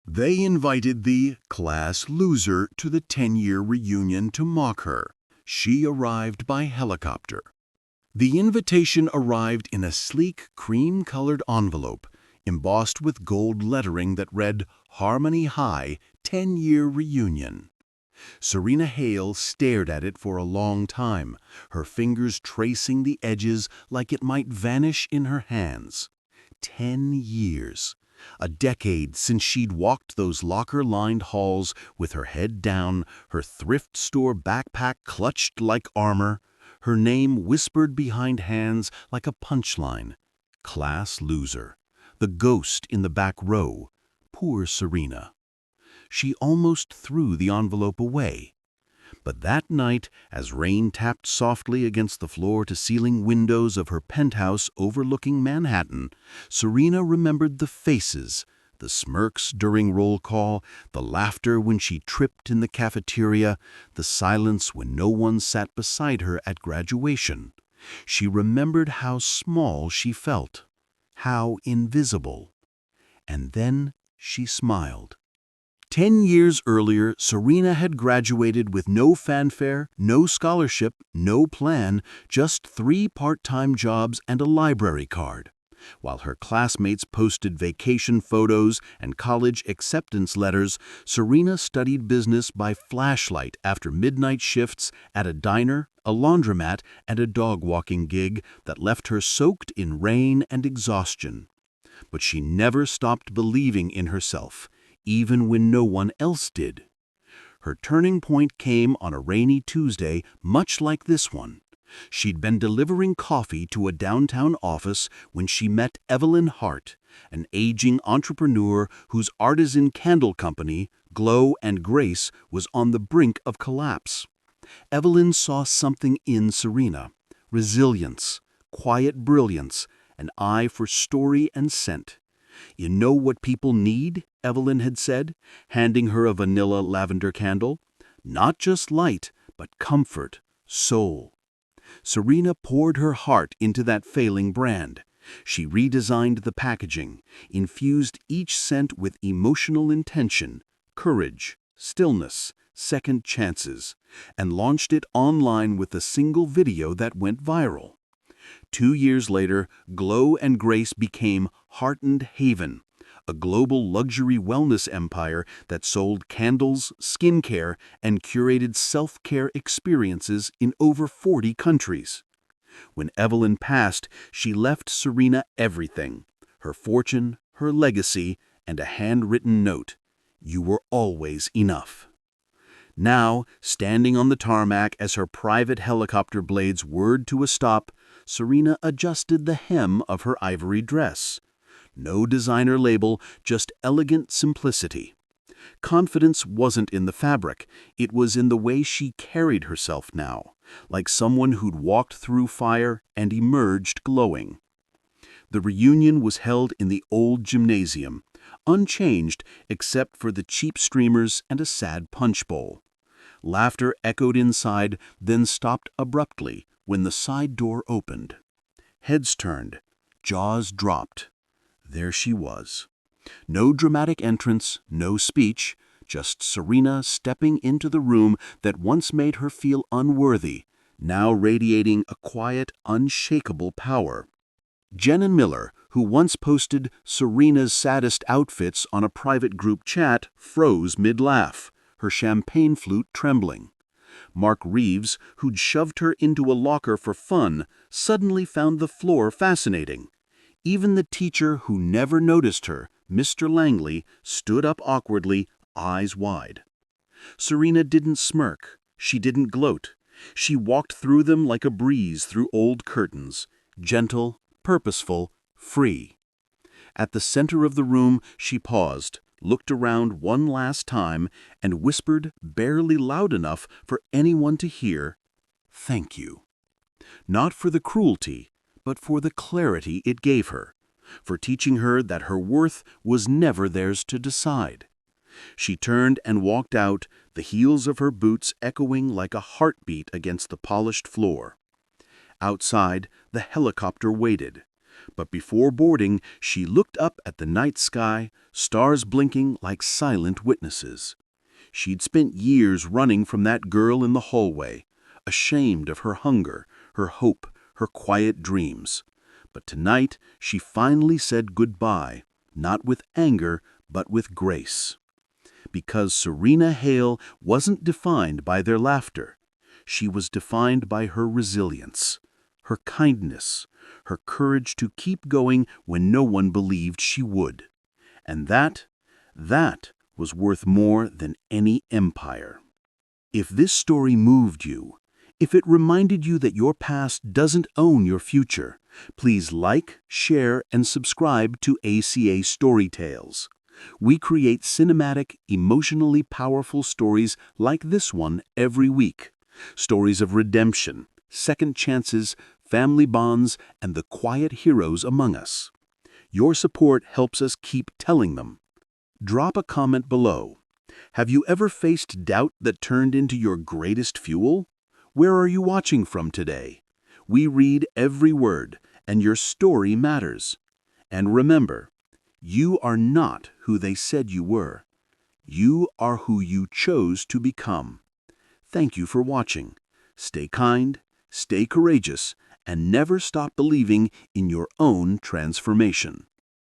They invited the class loser to the 10-year reunion to mock her. She arrived by helicopter. The invitation arrived in a sleek, cream-colored envelope, embossed with gold lettering that read, Harmony High, 10-year reunion. Serena Hale stared at it for a long time, her fingers tracing the edges like it might vanish in her hands. 10 years. A decade since she'd walked those locker-lined halls with her head down, her thrift store backpack clutched like armor, her name whispered behind hands like a punchline. Class loser. The ghost in the back row. Poor Serena. She almost threw the envelope away. But that night, as rain tapped softly against the floor-to-ceiling windows of her penthouse overlooking Manhattan, Serena remembered the faces, the smirks during roll call, the laughter when she tripped in the cafeteria, the silence when no one sat beside her at graduation. She remembered how small she felt, how invisible. And then she smiled. 10 years earlier, Serena had graduated with no fanfare, no scholarship, no plan, just 3 part-time jobs and a library card. While her classmates posted vacation photos and college acceptance letters, Serena studied business by flashlight after midnight shifts at a diner, a laundromat, and a dog-walking gig that left her soaked in rain and exhaustion. But she never stopped believing in herself, even when no one else did. Her turning point came on a rainy Tuesday, much like this one. She'd been delivering coffee to a downtown office when she met Evelyn Hart, an aging entrepreneur whose artisan candle company, Glow and Grace, was on the brink of collapse. Evelyn saw something in Serena: resilience, quiet brilliance, an eye for story and scent. "You know what people need?" Evelyn had said, handing her a vanilla lavender candle. "Not just light, but comfort, soul." Serena poured her heart into that failing brand. She redesigned the packaging, infused each scent with emotional intention, courage, stillness, second chances, and launched it online with a single video that went viral. 2 years later, Glow and Grace became Heartened Haven, a global luxury wellness empire that sold candles, skincare, and curated self-care experiences in over 40 countries. When Evelyn passed, she left Serena everything: her fortune, her legacy, and a handwritten note. "You were always enough." Now, standing on the tarmac as her private helicopter blades whirred to a stop, Serena adjusted the hem of her ivory dress. No designer label, just elegant simplicity. Confidence wasn't in the fabric, it was in the way she carried herself now, like someone who'd walked through fire and emerged glowing. The reunion was held in the old gymnasium, unchanged except for the cheap streamers and a sad punch bowl. Laughter echoed inside, then stopped abruptly when the side door opened. Heads turned, jaws dropped. There she was. No dramatic entrance, no speech, just Serena stepping into the room that once made her feel unworthy, now radiating a quiet, unshakable power. Jen Miller, who once posted Serena's saddest outfits on a private group chat, froze mid-laugh, her champagne flute trembling. Mark Reeves, who'd shoved her into a locker for fun, suddenly found the floor fascinating. Even the teacher who never noticed her, Mr. Langley, stood up awkwardly, eyes wide. Serena didn't smirk. She didn't gloat. She walked through them like a breeze through old curtains, gentle, purposeful, free. At the center of the room, she paused, looked around one last time, and whispered, barely loud enough for anyone to hear, "Thank you." Not for the cruelty, but for the clarity it gave her, for teaching her that her worth was never theirs to decide. She turned and walked out, the heels of her boots echoing like a heartbeat against the polished floor. Outside, the helicopter waited. But before boarding, she looked up at the night sky, stars blinking like silent witnesses. She'd spent years running from that girl in the hallway, ashamed of her hunger, her hope, her quiet dreams. But tonight, she finally said goodbye, not with anger, but with grace. Because Serena Hale wasn't defined by their laughter. She was defined by her resilience, her kindness, her courage to keep going when no one believed she would. And that was worth more than any empire. If this story moved you, if it reminded you that your past doesn't own your future, please like, share, and subscribe to ACA Story Tales. We create cinematic, emotionally powerful stories like this one every week. Stories of redemption, second chances, family bonds, and the quiet heroes among us. Your support helps us keep telling them. Drop a comment below. Have you ever faced doubt that turned into your greatest fuel? Where are you watching from today? We read every word, and your story matters. And remember, you are not who they said you were. You are who you chose to become. Thank you for watching. Stay kind, stay courageous, and never stop believing in your own transformation.